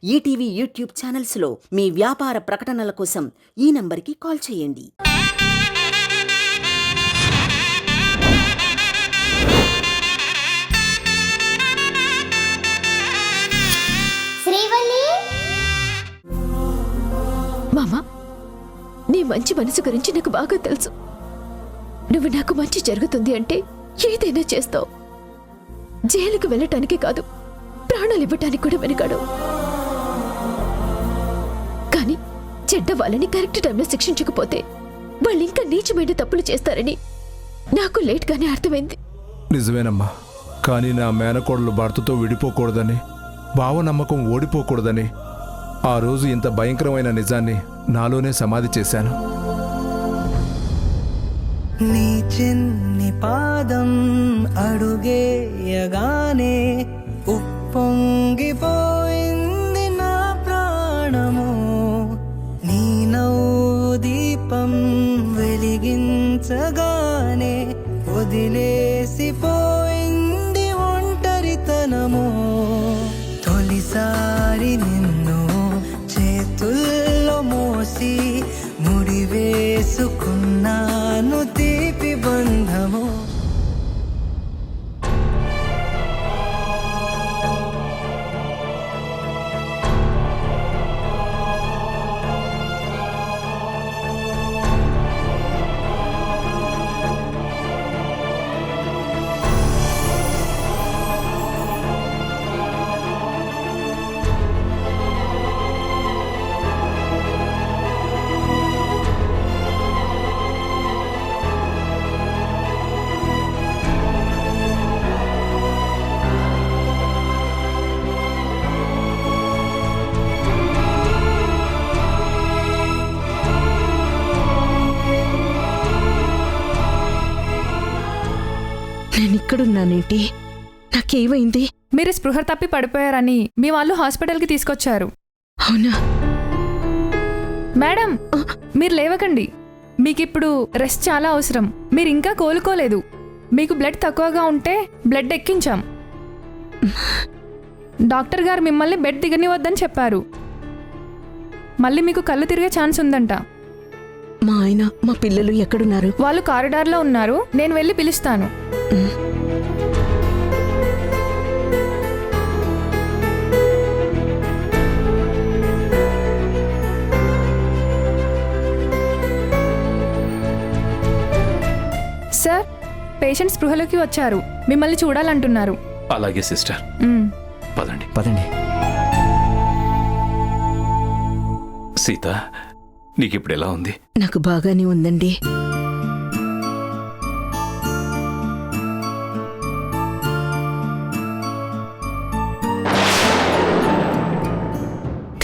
ETV YouTube ఛానల్స్లో మీ వ్యాపార ప్రకటనల కోసం ఈ నంబర్కి కాల్ చేయండి. మామా, నీ మంచి మనసు గురించి నాకు బాగా తెలుసు. నువ్వు నాకు మంచి జరుగుతుంది అంటే ఏదైనా చేస్తావు. జైలుకు వెళ్ళటానికి కాదు, ప్రాణాలు ఇవ్వటానికి కూడా వెనకాడు. కానీ చెడ్డ వాళ్ళని కరెక్ట్ టైంలో శిక్షించకపోతే వాళ్ళు ఇంకా నీచమైన తప్పులు చేస్తారని నాకు లేట్గానే అర్థమైంది. నిజమేనమ్మా, కానీ నా మేనకోడలు భర్తతో విడిపోకూడదని, బావ నమ్మకం ఓడిపోకూడదని ఆ రోజు ఇంత భయంకరమైన నిజాన్ని నాలోనే సమాధి చేశాను. నీ చిన్ని పాదం అడుగేయగానే ఉప్పొంగిపోయింది నా ప్రాణము. నీ నవ్వు దీపం వెలిగించగానే వదిలేసిపోయింది ఒంటరితనము. తొలిసారి నిన్ను చేతుల్లో మోసి ముడివేసుకున్నాను తీపి బంధము. నేనిక్కడున్నానేంటి? నాకేమైంది? మీరు స్పృహ తప్పి పడిపోయారని మీ వాళ్ళు హాస్పిటల్కి తీసుకొచ్చారు. అవునా మేడం, మీరు లేవకండి. మీకిప్పుడు రెస్ట్ చాలా అవసరం. మీరు ఇంకా కోలుకోలేదు. మీకు బ్లడ్ తక్కువగా ఉంటే బ్లడ్ ఎక్కించాం. డాక్టర్ గారు మిమ్మల్ని బెడ్ దిగనివద్దని చెప్పారు. మళ్ళీ మీకు కళ్ళు తిరిగే ఛాన్స్ ఉందంట. మా ఆయన, మా పిల్లలు ఎక్కడున్నారు? వాళ్ళు కారిడార్లో ఉన్నారు. నేను వెళ్ళి పిలుస్తాను. సార్, పేషెంట్ స్పృహలోకి వచ్చారు. మిమ్మల్ని చూడాలంటున్నారు. అలాగే సిస్టర్, పదండి పదండి. సీత, నీకిప్పుడు ఎలా ఉంది? నాకు బాగానే ఉందండి.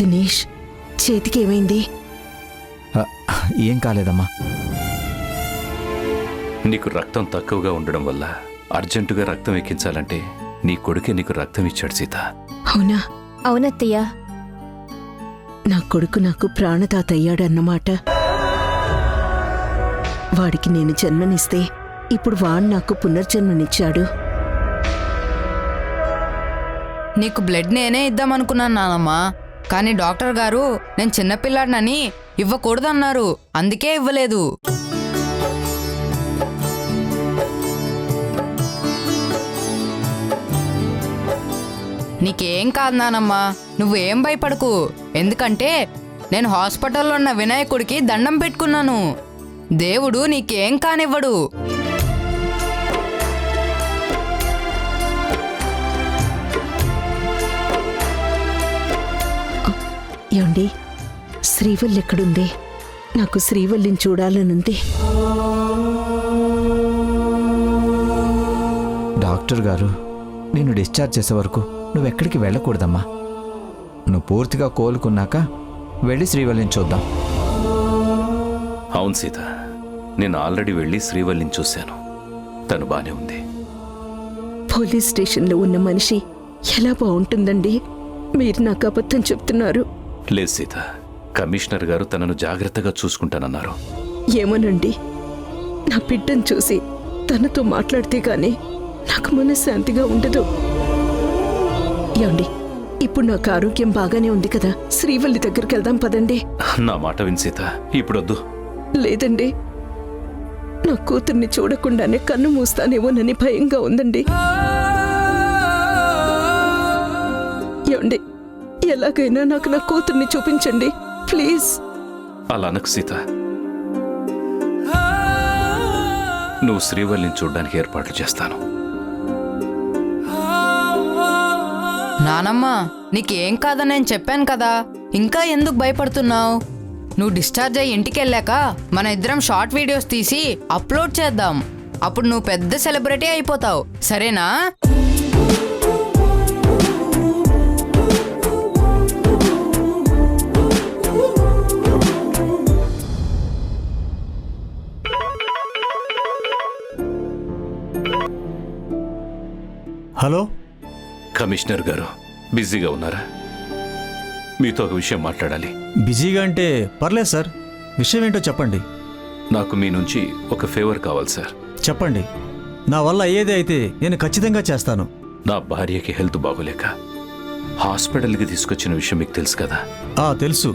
దినేష్, చేతికి ఏమైంది? ఏం కాలేదమ్మా. నీకు రక్తం తక్కువగా ఉండడం వల్ల అర్జెంటుగా రక్తం ఎక్కించాలంటే నీ కొడుకే నీకు రక్తం ఇచ్చాడు సీత. అవునా? అవునత్తయ్యా. నా కొడుకు నాకు ప్రాణదాత అయ్యాడన్నమాట. వాడికి నేను జన్మనిస్తే ఇప్పుడు వాడు నాకు పునర్జన్మనిచ్చాడు. నీకు బ్లడ్ నేనే ఇద్దామనుకున్నాను నానమ్మా, కానీ డాక్టర్ గారు నేను చిన్నపిల్లాడినని ఇవ్వకూడదన్నారు. అందుకే ఇవ్వలేదు. నీకేం కాదు నానమ్మా, నువ్వేం భయపడకు. ఎందుకంటే నేను హాస్పిటల్లో ఉన్న వినాయకుడికి దండం పెట్టుకున్నాను. దేవుడు నీకేం కానివ్వడు. ఏమండి, శ్రీవల్లి ఎక్కడుంది? నాకు శ్రీవల్లిని చూడాలనుంది. డాక్టర్ గారు నేను డిశ్చార్జ్ చేసే వరకు నువ్వెక్కడికి వెళ్ళకూడదమ్మా. నువ్వు పూర్తిగా కోలుకున్నాక వెళ్ళి శ్రీవల్లిని చూద్దాం. అవును సీత, నేను ఆల్రెడీ వెళ్ళి శ్రీవల్లిని చూశాను. తను బానే ఉంది. పోలీస్ స్టేషన్లో ఉన్న మనిషి ఎలా బాగుంటుందండి? మీరు నాకు అబద్ధం చెప్తున్నారు. లేదు సీత, కమిషనర్ గారు తనను జాగ్రత్తగా చూసుకుంటానన్నారు. ఏమోనండి, నా బిడ్డను చూసి తనతో మాట్లాడితే గానీ నాకు మనశ్శాంతిగా ఉండదు. ఏమండి, ఇప్పుడు నాకు ఆరోగ్యం బాగానే ఉంది కదా, శ్రీవల్లి దగ్గరికి వెళ్దాం పదండి. నా మాట విని సీత, ఇప్పుడొద్దు. లేదండి, నా కూతుర్ని చూడకుండానే కన్ను మూస్తానేమోనని భయంగా ఉందండి. ఏమండి, ఎలాగైనా నాకు నా కూతుర్ని చూపించండి ప్లీజ్. అలా అనకు సీత. నువ్వు శ్రీవల్లిని చూడ్డానికి ఏర్పాట్లు చేస్తాను. నానమ్మ, నీకేం కాదని నేను చెప్పాను కదా, ఇంకా ఎందుకు భయపడుతున్నావు? నువ్వు డిశ్చార్జ్ అయ్యి ఇంటికి వెళ్ళాక మన ఇద్దరం షార్ట్ వీడియోస్ తీసి అప్లోడ్ చేద్దాం. అప్పుడు నువ్వు పెద్ద సెలబ్రిటీ అయిపోతావు, సరేనా? హలో, కమిషనర్ గారు బిజీగా ఉన్నారా? మీతో ఒక విషయం మాట్లాడాలి. బిజీగా అంటే పర్లేదు సార్, విషయం ఏంటో చెప్పండి. నాకు మీ నుంచి ఒక ఫేవర్ కావాలి సార్. చెప్పండి, నా వల్ల ఏది అయితే నేను ఖచ్చితంగా చేస్తాను. నా భార్యకి హెల్త్ బాగోలేక హాస్పిటల్కి తీసుకొచ్చిన విషయం మీకు తెలుసు కదా? తెలుసు.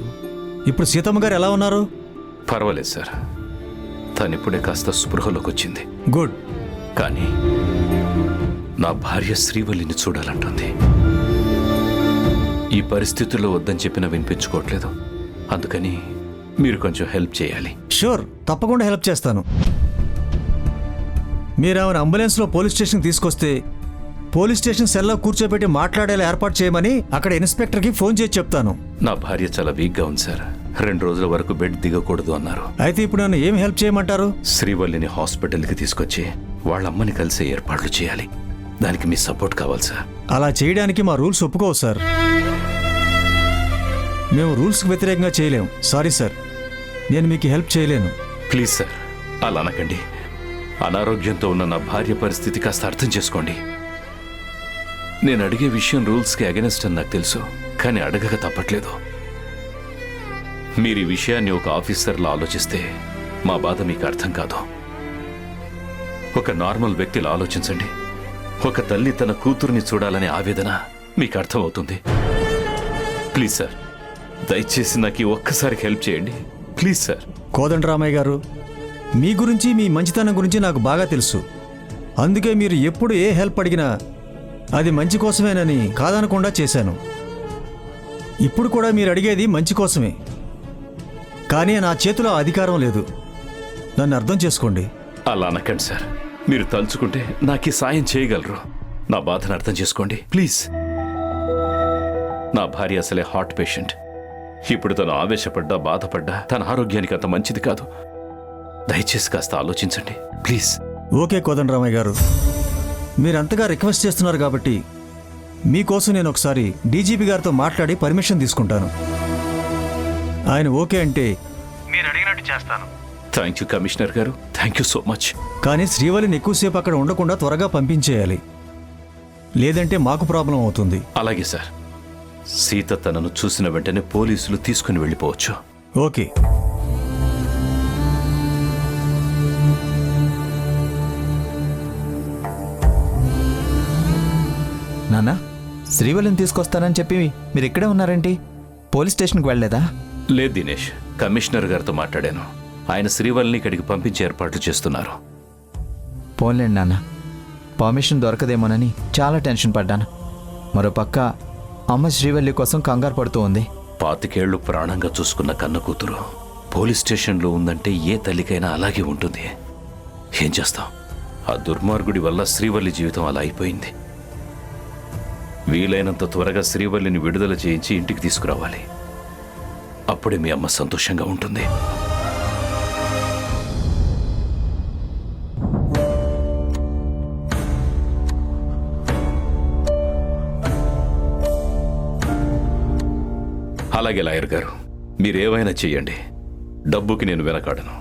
ఇప్పుడు సీతమ్మ గారు ఎలా ఉన్నారు? పర్వాలేదు సార్, తను ఇప్పుడే కాస్త స్పృహలోకి వచ్చింది. గుడ్. కానీ నా భార్య శ్రీవల్లిని చూడాలంటుంది. ఈ పరిస్థితుల్లో వద్దని చెప్పినా వినిపించుకోవట్లేదు. అందుకని మీరు కొంచెం హెల్ప్ చేయాలి. షూర్, తప్పకుండా హెల్ప్ చేస్తాను. మీరు ఆమెను అంబులెన్స్లో పోలీస్ స్టేషన్కి తీసుకొస్తే పోలీస్ స్టేషన్ సెల్లో కూర్చోబెట్టి మాట్లాడేలా ఏర్పాటు చేయమని అక్కడ ఇన్స్పెక్టర్కి ఫోన్ చేసి చెప్తాను. నా భార్య చాలా వీక్గా ఉంది సార్. 2 రోజుల వరకు బెడ్ దిగకూడదు అన్నారు. అయితే ఇప్పుడు నన్ను ఏం హెల్ప్ చేయమంటారు? శ్రీవల్లిని హాస్పిటల్కి తీసుకొచ్చి వాళ్ళ అమ్మని కలిసే ఏర్పాట్లు చేయాలి. దానికి మీ సపోర్ట్ కావాలి సార్. అలా చేయడానికి మా రూల్స్ ఒప్పుకోవు సార్. మేము రూల్స్కి వ్యతిరేకంగా చేయలేం. సారీ సార్, నేను మీకు హెల్ప్ చేయలేను. ప్లీజ్ సార్, అలా అనకండి. అనారోగ్యంతో ఉన్న నా భార్య పరిస్థితి కాస్త అర్థం చేసుకోండి. నేను అడిగే విషయం రూల్స్కి అగెనెస్ట్ అని నాకు తెలుసు, కానీ అడగక తప్పట్లేదు. మీరు ఈ విషయాన్ని ఒక ఆఫీసర్లా ఆలోచిస్తే మా బాధ మీకు అర్థం కాదు. ఒక నార్మల్ వ్యక్తిలా ఆలోచించండి. ఒక తల్లి తన కూతుర్ని చూడాలనే ఆవేదన మీకు అర్థమవుతుంది. ప్లీజ్ సార్, దయచేసి నాకు ఒక్కసారి హెల్ప్ చేయండి ప్లీజ్ సార్. కోదండరామయ్య గారు, మీ గురించి మీ మంచితనం గురించి నాకు బాగా తెలుసు. అందుకే మీరు ఎప్పుడు ఏ హెల్ప్ అడిగినా అది మంచి కోసమేనని కాదనకుండా చేశాను. ఇప్పుడు కూడా మీరు అడిగేది మంచి కోసమే, కానీ నా చేతిలో అధికారం లేదు. నన్ను అర్థం చేసుకోండి. అలా అనకండి సార్. మీరు తలుచుకుంటే నాకు సాయం చేయగలరు. నా బాధను అర్థం చేసుకోండి ప్లీజ్. నా భార్య అసలే హార్ట్ పేషెంట్. ఇప్పుడు తను ఆవేశపడ్డా బాధపడ్డా తన ఆరోగ్యానికి అంత మంచిది కాదు. దయచేసి కాస్త ఆలోచించండి ప్లీజ్. ఓకే కోదండరామయ్య గారు, మీరంతగా రిక్వెస్ట్ చేస్తున్నారు కాబట్టి మీకోసం నేను ఒకసారి డీజీపీ గారితో మాట్లాడి పర్మిషన్ తీసుకుంటాను. ఆయన ఓకే అంటే మీరు అడిగినట్టు చేస్తాను. థ్యాంక్ యూ కమిషనర్ గారు, థ్యాంక్ యూ సో మచ్. కానీ శ్రీవల్లిని ఎక్కువసేపు అక్కడ ఉండకుండా త్వరగా పంపించేయాలి, లేదంటే మాకు ప్రాబ్లం అవుతుంది. అలాగే సార్. సీత తనను చూసిన వెంటనే పోలీసులు తీసుకుని వెళ్ళిపోవచ్చు. ఓకే. నాన్న, శ్రీవల్లిని తీసుకొస్తానని చెప్పి మీరు ఇక్కడే ఉన్నారేంటి? పోలీస్ స్టేషన్కి వెళ్ళలేదా? లేదు దినేష్, కమిషనర్ గారితో మాట్లాడాను. ఆయన శ్రీవల్లిని ఇక్కడికి పంపించి ఏర్పాట్లు చేస్తున్నారు. పోన్లేండి నాన్న, పర్మిషన్ దొరకదేమోనని చాలా టెన్షన్ పడ్డాను. మరోపక్క అమ్మ శ్రీవల్లి కోసం కంగారు పడుతూ ఉంది. 25 ఏళ్లు ప్రాణంగా చూసుకున్న కన్న కూతురు పోలీస్ స్టేషన్లో ఉందంటే ఏ తల్లికైనా అలాగే ఉంటుంది. ఏం చేస్తాం, ఆ దుర్మార్గుడి వల్ల శ్రీవల్లి జీవితం అలా అయిపోయింది. వీలైనంత త్వరగా శ్రీవల్లిని విడుదల చేయించి ఇంటికి తీసుకురావాలి. అప్పుడే మీ అమ్మ సంతోషంగా ఉంటుంది. అలాగే లాయర్ గారు, మీరేమైనా చెయ్యండి. డబ్బుకి నేను వెనకాడను,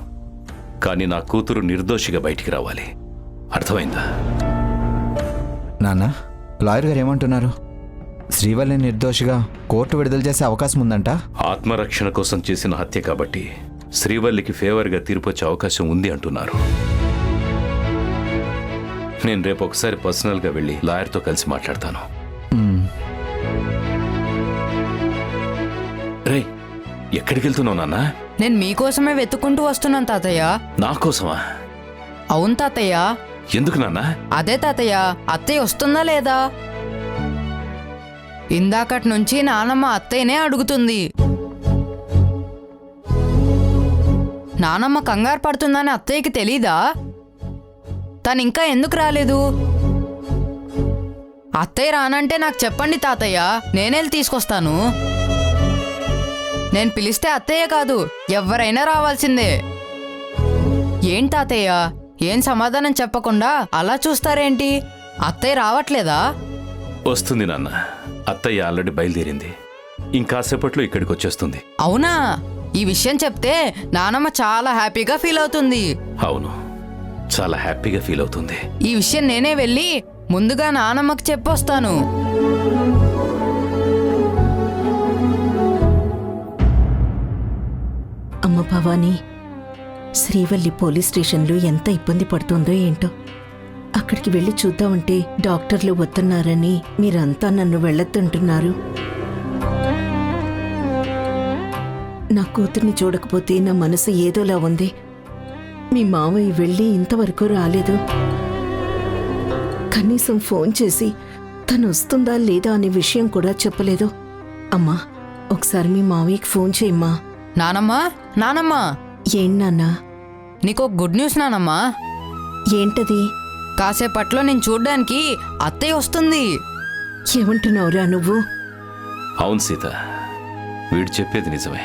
కానీ నా కూతురు నిర్దోషిగా బయటికి రావాలి. అర్థమైందా? నాన్న, లాయర్ గారు ఏమంటున్నారు? శ్రీవల్లిని నిర్దోషిగా కోర్టు విడుదల చేసే అవకాశం ఉందంట? ఆత్మరక్షణ కోసం చేసిన హత్య కాబట్టి శ్రీవల్లికి ఫేవర్గా తీర్పు వచ్చే అవకాశం ఉంది అంటున్నారు. నేను రేపు ఒకసారి పర్సనల్గా వెళ్ళి లాయర్తో కలిసి మాట్లాడతాను. రే, ఎక్కడికి వెళ్తున్నావు నాన్న? నేను మీకోసమే వెతుక్కుంటూ వస్తున్నాను తాతయ్య. నా కోసమా? అవును తాతయ్య. ఎందుకు నాన్న? అదే తాతయ్య, అత్తయ్య వస్తుందా లేదా? ఇందాకటి నుంచి నానమ్మ అత్తయ్యనే అడుగుతుంది. నానమ్మ కంగారు పడుతుందని అత్తయ్యకి తెలీదా? తను ఇంకా ఎందుకు రాలేదు? అత్తయ్య రానంటే నాకు చెప్పండి తాతయ్య, నేనేళ్ళి తీసుకొస్తాను. నేను పిలిస్తే అత్తయ్య కాదు, ఎవరైనా రావాల్సిందే. ఏం తాతయ్య, ఏం సమాధానం చెప్పకుండా అలా చూస్తారేంటి? అత్తయ్య రావట్లేదా? వస్తుంది నాన్న. అత్తయ్య ఆల్రెడీ బయలుదేరింది. ఇంకాసేపట్లో ఇక్కడికి వచ్చేస్తుంది. అవునా? ఈ విషయం చెప్తే నానమ్మ చాలా హ్యాపీగా ఫీల్ అవుతుంది. అవును, చాలా హ్యాపీగా ఫీల్ అవుతుంది. ఈ విషయం నేనే వెళ్ళి ముందుగా నానమ్మకి చెప్పొస్తాను. అమ్మ భవానీ, శ్రీవల్లి పోలీస్ స్టేషన్లో ఎంత ఇబ్బంది పడుతుందో ఏంటో. అక్కడికి వెళ్ళి చూద్దామంటే డాక్టర్లు వస్తున్నారని మీరంతా నన్ను వెళ్ళొద్దంటున్నారు. నా కూతుర్ని చూడకపోతే నా మనసు ఏదోలా ఉంది. మీ మావయ్య వెళ్ళి ఇంతవరకు రాలేదు. కనీసం ఫోన్ చేసి తను వస్తుందా లేదా అనే విషయం కూడా చెప్పలేదు. అమ్మా, ఒకసారి మీ మావయ్యకి ఫోన్ చేయమ్మా. నానమ్మా, నానమ్మా. ఏం నాన్నా? నీకో గుడ్ న్యూస్ నానమ్మా. ఏంటది? కాసేపట్లో నేను చూడ్డానికి అత్తయ్య వస్తుంది. ఏమంటున్నావురా నువ్వు? అవును సీత, వీడు చెప్పేది నిజమే.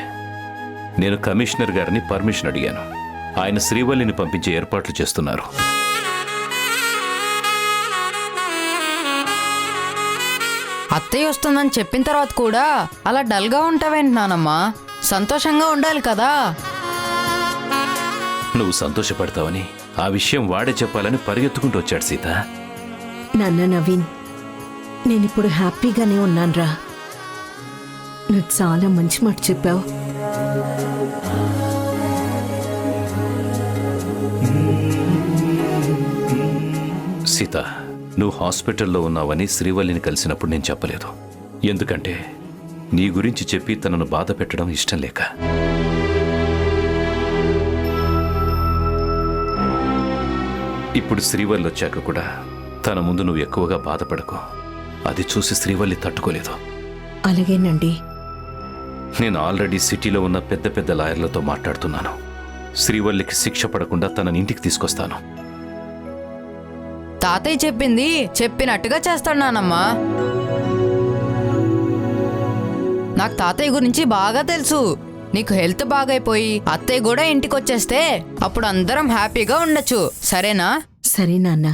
నేను కమిషనర్ గారిని పర్మిషన్ అడిగాను. ఆయన శ్రీవల్లిని పంపించే ఏర్పాట్లు చేస్తున్నారు. అత్తయ్య వస్తుందని చెప్పిన తర్వాత కూడా అలా డల్గా ఉంటావేంటి నానమ్మా? సంతోషంగా ఉండాలి కదా. నువ్వు సంతోషపడతావని ఆ విషయం వాడే చెప్పాలని పరిగెత్తుకుంటూ వచ్చాడు సీత. నాన్న నవీన్, నేనిప్పుడు హ్యాపీగానే ఉన్నాన్రా. నువ్వు చాలా మంచి మాట చెప్పావు. సీత, నువ్వు హాస్పిటల్లో ఉన్నావని శ్రీవల్లిని కలిసినప్పుడు నేను చెప్పలేదు. ఎందుకంటే నీ గురించి చెప్పి తనను బాధ పెట్టడం ఇష్టం లేక. ఇప్పుడు శ్రీవల్లి వచ్చాక కూడా తన ముందు నువ్వు ఎక్కువగా బాధపడకు. అది చూసి శ్రీవల్లి తట్టుకోలేదు. అలాగేనండి. నేను ఆల్రెడీ సిటీలో ఉన్న పెద్ద పెద్ద లాయర్లతో మాట్లాడుతున్నాను. శ్రీవల్లికి శిక్ష పడకుండా తనని ఇంటికి తీసుకొస్తాను. తాతయ్య చెప్పింది చెప్పినట్టుగా చేస్తాడు నానమ్మా. నాకు తాతయ్య గురించి బాగా తెలుసు. నీకు హెల్త్ బాగైపోయి అత్తయ్య కూడా ఇంటికి వచ్చేస్తే అప్పుడు అందరం హ్యాపీగా ఉండొచ్చు. సరేనా? సరే నాన్న.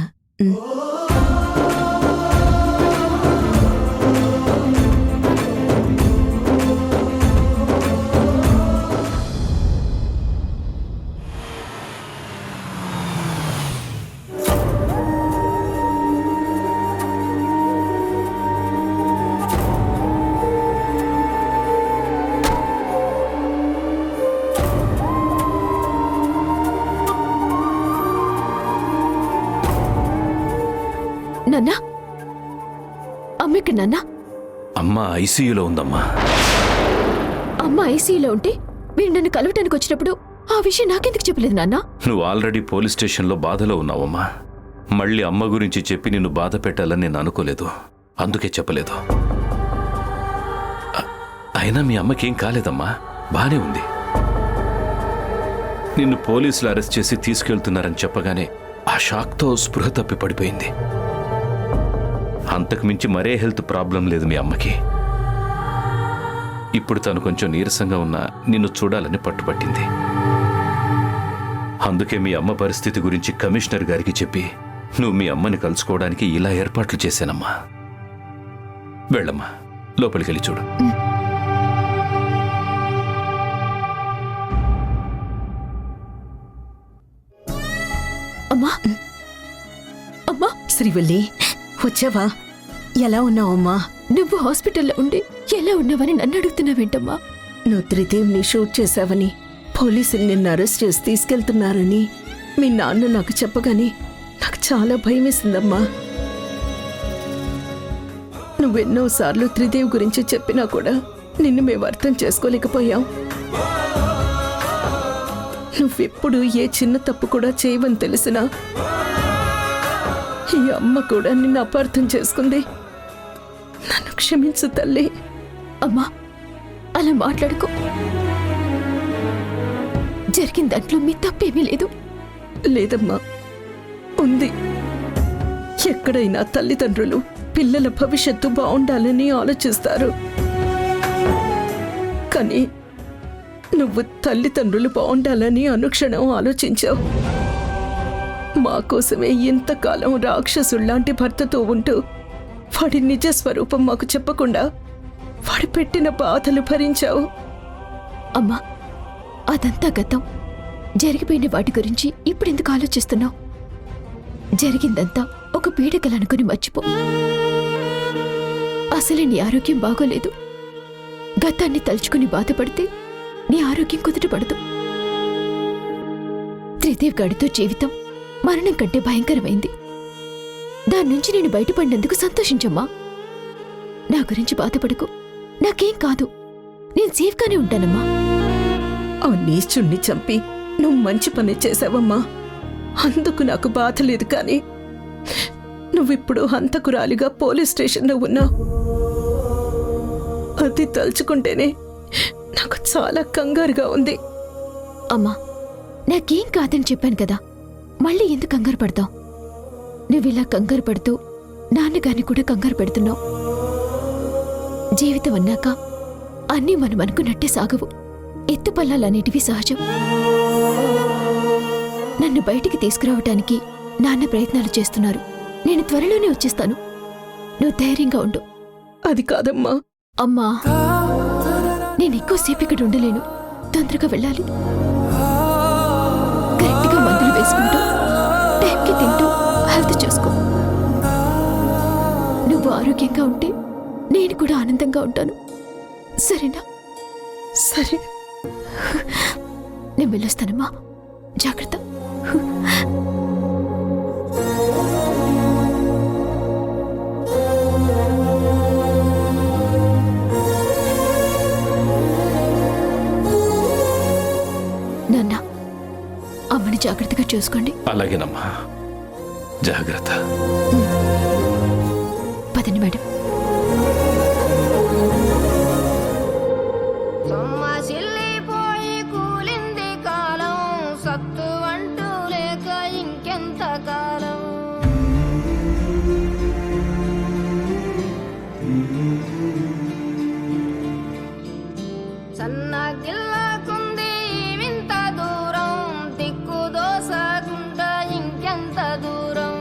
నాన్నా, అమ్మకి నాన్నా. అమ్మ ఐసీయూలో ఉందమ్మా. అమ్మ ఐసీయూలో ఉంటే మీరు నన్ను కలవటానికి వచ్చినప్పుడు ఆ విషయం నాకెందుకు చెప్పలేదు నాన్నా? నువ్వు ఆల్రెడీ పోలీస్ స్టేషన్లో బాధలో ఉన్నావమ్మా. మళ్ళీ అమ్మ గురించి చెప్పి నిన్ను బాధ పెట్టాలని నేను అనుకోలేదు. అందుకే చెప్పలేదు. అయినా మీ అమ్మకేం కాలేదమ్మా, బానే ఉంది. నిన్ను పోలీసులు అరెస్ట్ చేసి తీసుకెళ్తున్నారని చెప్పగానే ఆ షాక్తో స్పృహ తప్పి పడిపోయింది. అంతకు మించి మరే హెల్త్ ప్రాబ్లం లేదు మీ అమ్మకి. ఇప్పుడు తను కొంచెం నీరసంగా ఉన్నా నిన్ను చూడాలని పట్టుపట్టింది. అందుకే మీ అమ్మ పరిస్థితి గురించి కమిషనర్ గారికి చెప్పి నువ్వు మీ అమ్మని కలుసుకోవడానికి ఇలా ఏర్పాట్లు చేశానమ్మా. వెళ్ళమ్మా, లోపలికెళ్ళి చూడు. అమ్మా, అమ్మా. శ్రీవల్లి, వచ్చావా? ఎలా ఉన్నావమ్మా? నువ్వు హాస్పిటల్లో ఉండి ఎలా ఉన్నావని నన్ను అడుగుతున్నావేంటమ్మా? నువ్వు త్రిదేవ్ని షూట్ చేశావని, పోలీసులు నిన్ను అరెస్ట్ చేసి తీసుకెళ్తున్నారని మీ నాన్న నాకు చెప్పగానే నాకు చాలా భయం వేసిందమ్మా. నువ్వెన్నోసార్లు త్రిదేవ్ గురించి చెప్పినా కూడా నిన్ను మేము అర్థం చేసుకోలేకపోయాం. నువ్వెప్పుడు ఏ చిన్న తప్పు కూడా చేయవని తెలిసినా ఈ అమ్మ కూడా నిన్ను అపార్థం చేసుకుంది. నన్ను క్షమించు తల్లి. అమ్మా అలా మాట్లాడుకో. జరిగిన దాంట్లో మీ తప్పేమీ లేదు. లేదమ్మా, ఉంది. ఎక్కడైనా తల్లిదండ్రులు పిల్లల భవిష్యత్తు బాగుండాలని ఆలోచిస్తారు. కానీ నువ్వు తల్లిదండ్రులు బాగుండాలని అనుక్షణం ఆలోచించావు. మా కోసమే ఇంతకాలం రాక్షసుల్లాంటి భర్తతో ఉంటూ వాడి నిజ స్వరూపం మాకు చెప్పకుండా వాడు పెట్టిన బాధలు భరించావు. అమ్మా అదంతా గతం. జరిగిపోయిన వాటి గురించి ఇప్పుడెందుకు ఆలోచిస్తున్నావు? జరిగిందంతా ఒక పీడకలనుకుని మర్చిపో. అసలే నీ ఆరోగ్యం బాగోలేదు. గతాన్ని తలుచుకుని బాధపడితే నీ ఆరోగ్యం కుదుటపడదు. త్రిదేవ్ గాడితో జీవితం మరణం కంటే భయంకరమైంది. దాని నుంచి నేను బయటపడినందుకు సంతోషించమ్మా. నా గురించి బాధపడకు. నాకేం కాదు. నేను సేఫ్గానే ఉంటానమ్మా. ఆ నీచుణ్ణి చంపి నువ్వు మంచి పని చేశావమ్మా. అందుకు నాకు బాధ లేదు. కానీ నువ్విప్పుడు హంతకురాలిగా పోలీస్ స్టేషన్లో ఉన్నావు. అది తలుచుకుంటేనే నాకు చాలా కంగారుగా ఉంది. అమ్మా నాకేం కాదని చెప్పాను కదా, మళ్ళీ ఎందుకు కంగారు పడతావు? నువ్విలా కంగారు పడుతూ నాన్నగారిని కూడా కంగారు పెడుతున్నావు. జీవితం అన్నాక అన్నీ మనం అనుకున్నట్టే సాగవు. ఎత్తుపల్లాలనేటివి సహజం. నన్ను బయటికి తీసుకురావటానికి నాన్న ప్రయత్నాలు చేస్తున్నారు. నేను త్వరలోనే వచ్చేస్తాను. నువ్వు ధైర్యంగా ఉండు. అది కాదమ్మా. అమ్మా నేను ఎక్కువసేపు ఇక్కడ ఉండలేను. తొందరగా వెళ్ళాలి. కరెక్ట్గా మందులు వేసుకుంటూ టైంకి తింటూ హెల్త్ చూసుకో. నువ్వు ఆరోగ్యంగా ఉంటే నేను కూడా ఆనందంగా ఉంటాను. సరేనా? సరే. నేను వెళ్ళొస్తానమ్మా. జాగ్రత్త. నాన్న అమ్మని జాగ్రత్తగా చూసుకోండి. అలాగేనమ్మా, జాగ్రత్త. పదండి మేడం. సొమ్మసిల్లిపోయి కూలింది కాలం, సత్తు అంటూ లేక ఇంకెంత కాలం. సన్నగిల్లకుంది వింత దూరం, దిక్కు దోసకుండా ఇంకెంత దూరం.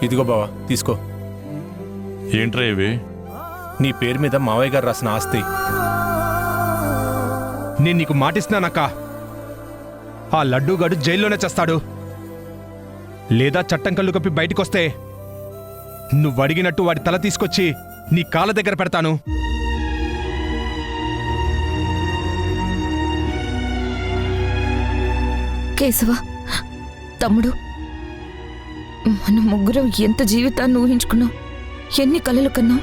ఇదిగో బావా, తీసుకో. ఏంట్రా ఇవి? నీ పేరు మీద మావయ్య గారు రాసిన ఆస్తి. నేను నీకు మాటిస్తున్నానక్క. ఆ లడ్డూగాడు జైల్లోనే చేస్తాడు. లేదా చట్టం కళ్ళు కప్పి బయటికొస్తే నువ్వు అడిగినట్టు వాడి తల తీసుకొచ్చి నీ కాళ్ళ దగ్గర పెడతాను. కేశవ తమ్ముడు, మన ముగ్గురం ఎంత జీవితాన్ని ఊహించుకున్నాం, ఎన్ని కలలు కన్నాం.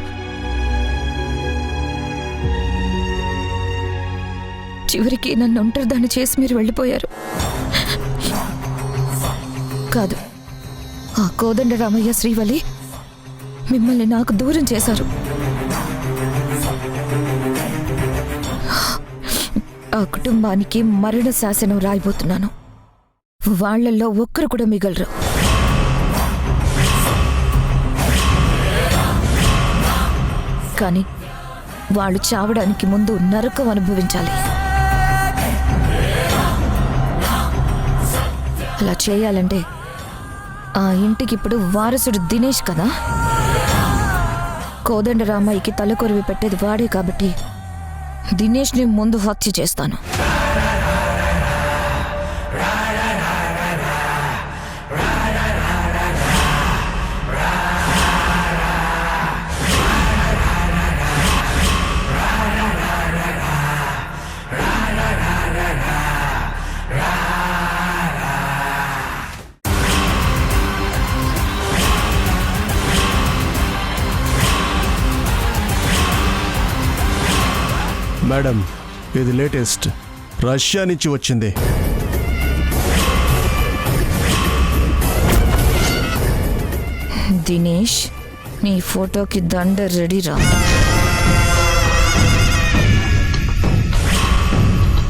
చివరికి నన్ను ఒంటరిదాన్ని చేసి మీరు వెళ్ళిపోయారు. కాదు, ఆ కోదండరామయ్య శ్రీవల్లి మిమ్మల్ని నాకు దూరం చేశారు. ఆ కుటుంబానికి మరణ శాసనం రాయబోతున్నాను. వాళ్లల్లో ఒక్కరు కూడా మిగలరు. కానీ వాళ్ళు చావడానికి ముందు నరకం అనుభవించాలి. అలా చేయాలంటే ఆ ఇంటికి ఇప్పుడు వారసుడు దినేష్ కదా. కోదండరామయ్యకి తలకొరివి పెట్టేది వాడే కాబట్టి దినేష్ని ముందు హత్య చేస్తాను. మేడం, ఇది లేటెస్ట్ రష్యా నుంచి వచ్చింది. దినేష్, నీ ఫోటోకి దండ రెడీ రా.